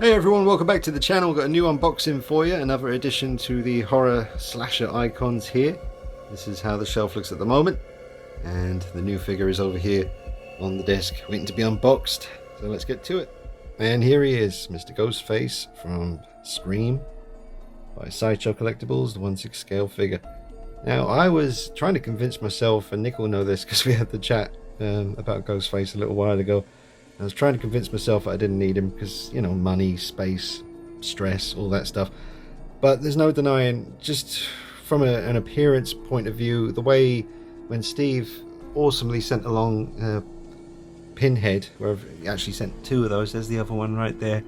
Hey everyone, welcome back to the channel. Got a new unboxing for you, another addition to the horror slasher icons here. This is how the shelf looks at the moment, and the new figure is over here on the desk waiting to be unboxed, so let's get to it. And here he is, Mr. Ghostface from Scream by Sideshow Collectibles, the 1/6 scale figure. Now I was trying to convince myself, and Nick will know this because we had the chat about Ghostface a little while ago. I was trying to convince myself I didn't need him because, you know, money, space, stress, all that stuff. But there's no denying, just from an appearance point of view, the way when Steve awesomely sent along Pinhead, where he actually sent two of those, there's the other one right there.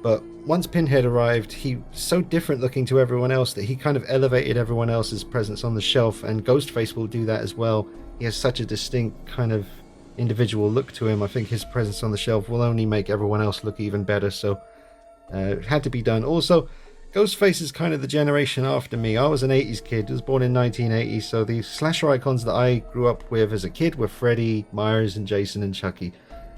But once Pinhead arrived, he was so different looking to everyone else that he kind of elevated everyone else's presence on the shelf, and Ghostface will do that as well. He has such a distinct kind of individual look to him. I think his presence on the shelf will only make everyone else look even better, so it had to be done. Also, Ghostface is kind of the generation after me. I was an 80s kid, I was born in 1980, so the slasher icons that I grew up with as a kid were Freddy, Myers, and Jason and Chucky.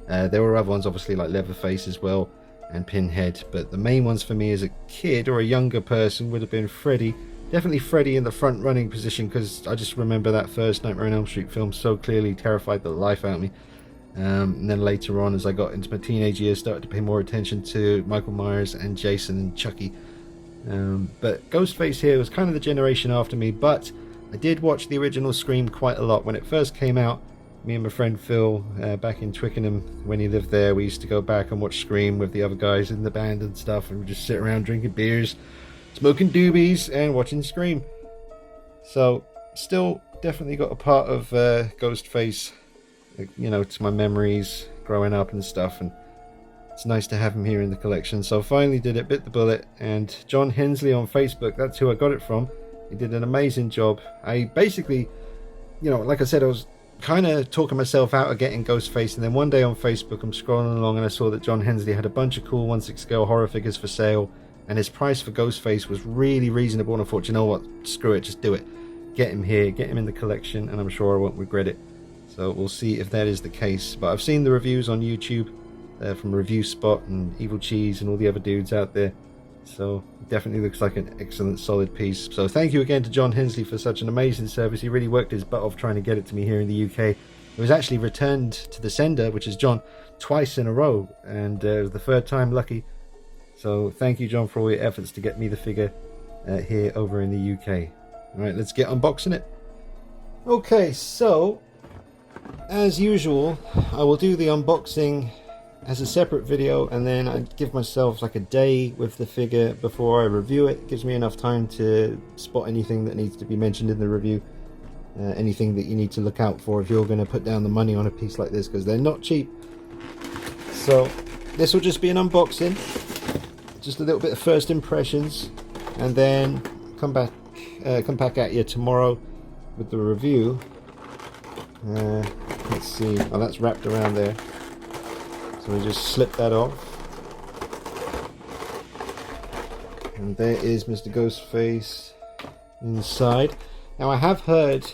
There were other ones obviously like Leatherface as well, and Pinhead, but the main ones for me as a kid or a younger person would have been Freddy. Definitely Freddy in the front running position, because I just remember that first Nightmare on Elm Street film so clearly, terrified the life out of me. And then later on, as I got into my teenage years, started to pay more attention to Michael Myers and Jason and Chucky. But Ghostface here was kind of the generation after me, but I did watch the original Scream quite a lot. When it first came out, me and my friend Phil, back in Twickenham when he lived there, we used to go back and watch Scream with the other guys in the band and stuff, and we'd just sit around drinking beers, smoking doobies and watching Scream. So still definitely got a part of Ghostface, you know, to my memories growing up and stuff, and it's nice to have him here in the collection. So finally did it, bit the bullet, and John Hensley on Facebook, that's who I got it from. He did an amazing job. I basically, you know, like I said, I was kind of talking myself out of getting Ghostface, and then one day on Facebook I'm scrolling along and I saw that John Hensley had a bunch of cool 1/6 scale horror figures for sale, and his price for Ghostface was really reasonable, and I thought, you know what, screw it, just do it. Get him here, get him in the collection, and I'm sure I won't regret it. So we'll see if that is the case. But I've seen the reviews on YouTube from Review Spot and Evil Cheese and all the other dudes out there. So it definitely looks like an excellent, solid piece. So thank you again to John Hensley for such an amazing service. He really worked his butt off trying to get it to me here in the UK. It was actually returned to the sender, which is John, twice in a row, and it was the third time lucky. So thank you, John, for all your efforts to get me the figure here over in the UK. Alright, let's get unboxing it. Okay, so as usual, I will do the unboxing as a separate video, and then I give myself like a day with the figure before I review it. It gives me enough time to spot anything that needs to be mentioned in the review, anything that you need to look out for if you're going to put down the money on a piece like this, because they're not cheap. So this will just be an unboxing, just a little bit of first impressions, and then come back at you tomorrow with the review. Let's see, oh, that's wrapped around there, so we just slip that off, and there is Mr. Ghostface inside. Now I have heard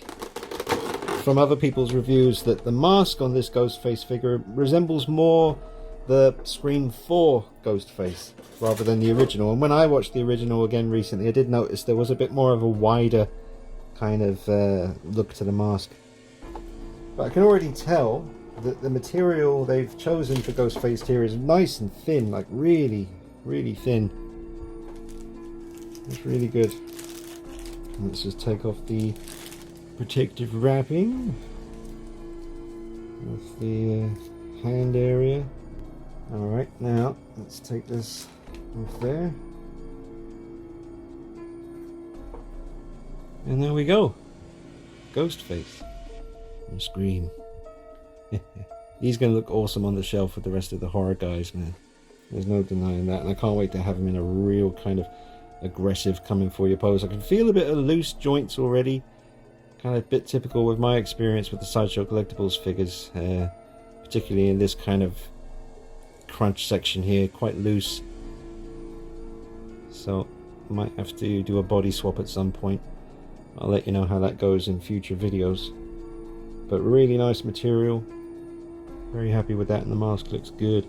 from other people's reviews that the mask on this Ghostface figure resembles more the Scream 4 Ghostface rather than the original, and when I watched the original again recently, I did notice there was a bit more of a wider kind of look to the mask. But I can already tell that the material they've chosen for Ghostface here is nice and thin, like really, really thin. It's really good. Let's just take off the protective wrapping with the hand area. Alright, now let's take this off there. And there we go. Ghostface from Scream. He's going to look awesome on the shelf with the rest of the horror guys, man. There's no denying that, and I can't wait to have him in a real kind of aggressive coming for you pose. I can feel a bit of loose joints already, kind of a bit typical with my experience with the Sideshow Collectibles figures, particularly in this kind of crunch section here, quite loose. So I might have to do a body swap at some point. I'll let you know how that goes in future videos. But really nice material, very happy with that, and the mask looks good.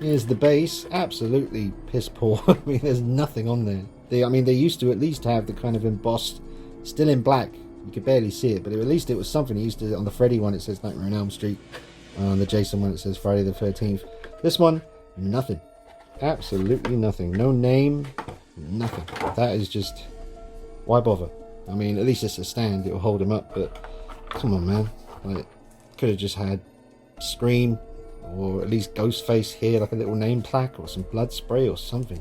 Here's the base. Absolutely piss poor. I mean, there's nothing on there. They used to at least have the kind of embossed, still in black. You could barely see it, but at least it was something. He used to, on the Freddy one, it says Nightmare on Elm Street. On the Jason one, it says Friday the 13th. This one, nothing. Absolutely nothing. No name, nothing. That is just, why bother? I mean, at least it's a stand. It'll hold him up, but come on, man. Like, could have just had Scream, or at least Ghostface here, like a little name plaque or some blood spray or something.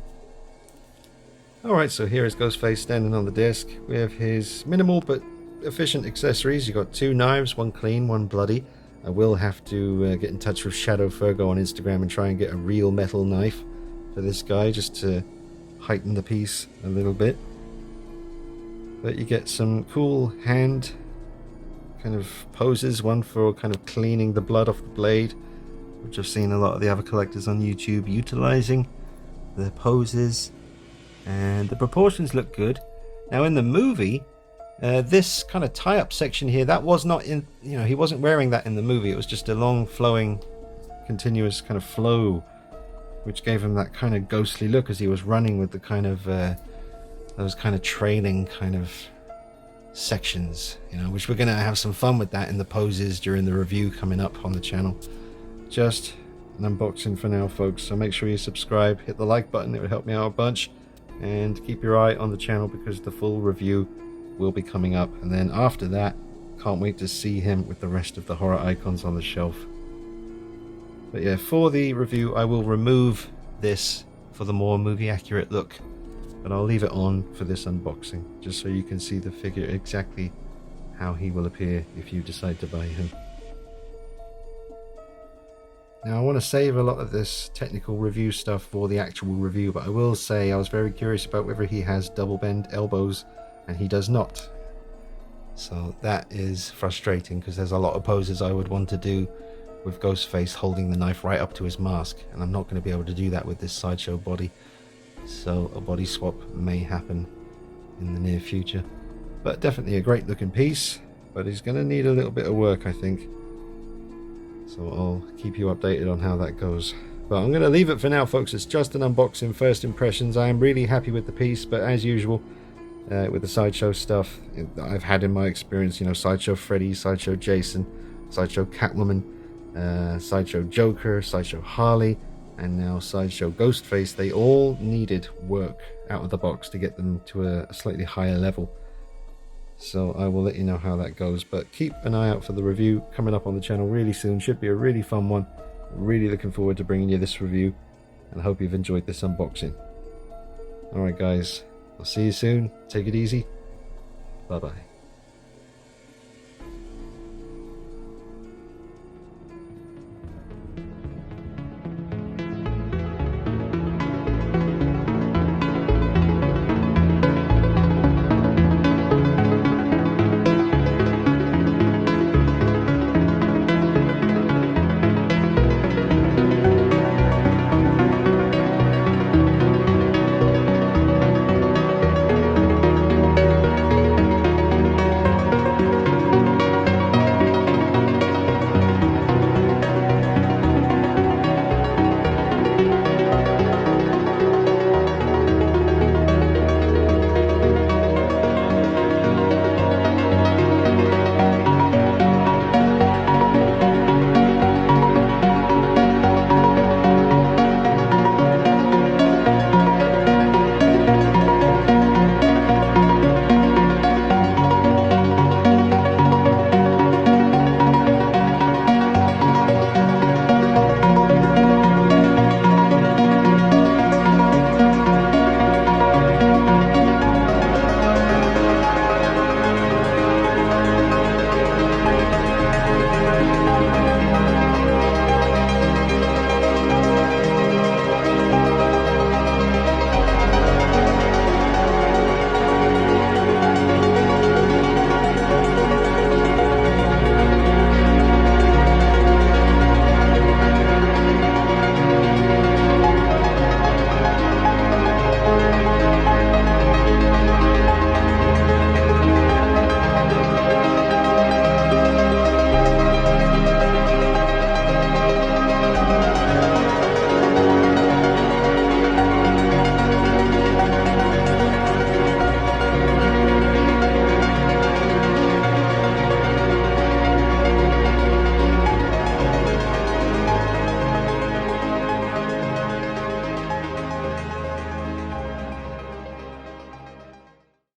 Alright, so here is Ghostface standing on the desk. We have his minimal but efficient accessories. You've got 2 knives, one clean, one bloody. I will have to get in touch with Shadow Fergo on Instagram and try and get a real metal knife for this guy, just to heighten the piece a little bit. But you get some cool hand kind of poses, one for kind of cleaning the blood off the blade, which I've seen a lot of the other collectors on YouTube utilizing the poses, and the proportions look good. Now in the movie, this kind of tie-up section here, that was not in, he wasn't wearing that in the movie. It was just a long flowing continuous kind of flow, which gave him that kind of ghostly look as he was running with the kind of those kind of trailing kind of sections, which we're gonna have some fun with that in the poses during the review coming up on the channel. Just an unboxing for now, folks, so make sure you subscribe, hit the like button, it would help me out a bunch, and keep your eye on the channel because the full review will be coming up, and then after that, can't wait to see him with the rest of the horror icons on the shelf. But yeah, for the review I will remove this for the more movie accurate look, but I'll leave it on for this unboxing just so you can see the figure exactly how he will appear if you decide to buy him. Now I want to save a lot of this technical review stuff for the actual review, but I will say I was very curious about whether he has double bend elbows, and he does not. So that is frustrating because there's a lot of poses I would want to do with Ghostface holding the knife right up to his mask, and I'm not going to be able to do that with this Sideshow body. So a body swap may happen in the near future. But definitely a great looking piece, but he's going to need a little bit of work, I think. So I'll keep you updated on how that goes. But I'm going to leave it for now, folks. It's just an unboxing, first impressions. I am really happy with the piece, but as usual, with the Sideshow stuff that I've had in my experience, Sideshow Freddy, Sideshow Jason, Sideshow Catwoman, Sideshow Joker, Sideshow Harley, and now Sideshow Ghostface, they all needed work out of the box to get them to a slightly higher level. So I will let you know how that goes, but keep an eye out for the review coming up on the channel really soon. Should be a really fun one. Really looking forward to bringing you this review, and I hope you've enjoyed this unboxing. Alright guys, I'll see you soon. Take it easy. Bye bye.